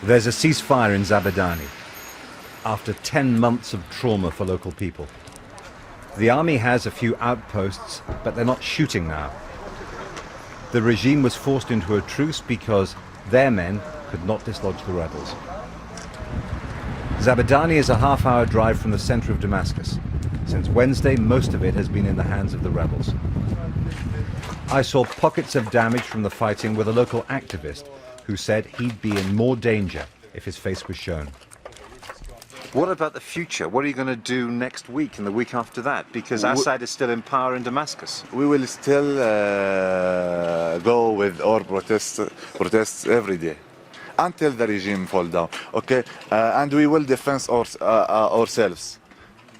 There's a ceasefire in Zabadani after 10 months of trauma for local people. The army has a few outposts, but they're not shooting now. The regime was forced into a truce because their men could not dislodge the rebels. Zabadani is a half-hour drive from the center of Damascus. Since Wednesday, most of it has been in the hands of the rebels. I saw pockets of damage from the fighting with a local activist who said he'd be in more danger if his face was shown. What about the future? What are you going to do next week and the week after that? Because Assad is still in power in Damascus. We will still go with our protests every day until the regime falls down, okay? And we will defend ourselves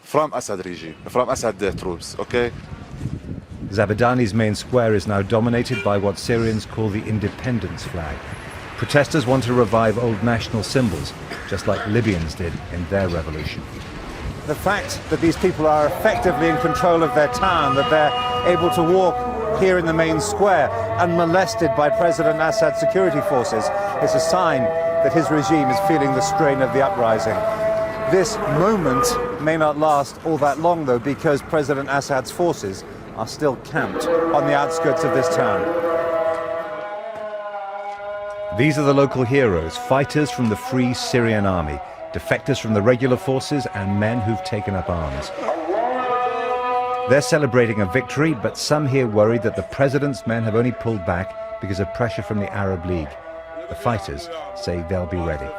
from Assad regime, from Assad troops, okay? Zabadani's main square is now dominated by what Syrians call the independence flag. Protesters want to revive old national symbols, just like Libyans did in their revolution. The fact that these people are effectively in control of their town, that they're able to walk here in the main square unmolested by President Assad's security forces is a sign that his regime is feeling the strain of the uprising. This moment may not last all that long, though, because President Assad's forces are still camped on the outskirts of this town. These are the local heroes, fighters from the Free Syrian Army, defectors from the regular forces and men who've taken up arms. They're celebrating a victory, but some here worry that the president's men have only pulled back because of pressure from the Arab League. The fighters say they'll be ready.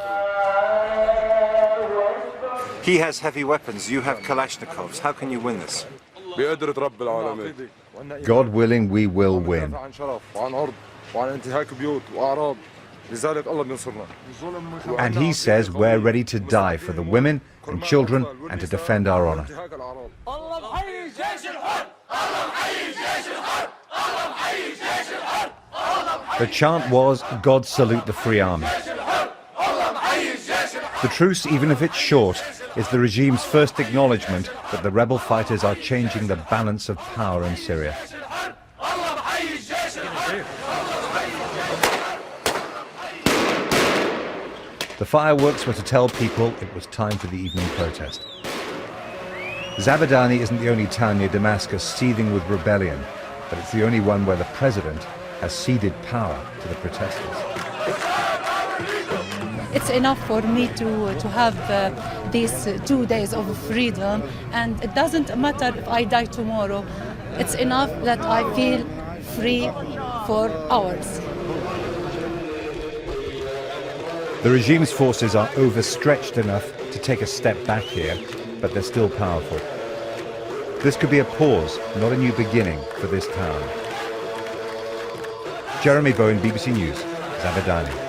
He has heavy weapons, you have Kalashnikovs. How can you win this? God willing, we will win. And he says we're ready to die for the women and children and to defend our honor. The chant was, God salute the Free Army. The truce, even if it's short, is the regime's first acknowledgement that the rebel fighters are changing the balance of power in Syria. The fireworks were to tell people it was time for the evening protest. Zabadani isn't the only town near Damascus seething with rebellion, but it's the only one where the president has ceded power to the protesters. It's enough for me to have these 2 days of freedom, and it doesn't matter if I die tomorrow. It's enough that I feel free for hours. The regime's forces are overstretched enough to take a step back here, but they're still powerful. This could be a pause, not a new beginning for this town. Jeremy Bowen, BBC News, Zabadani.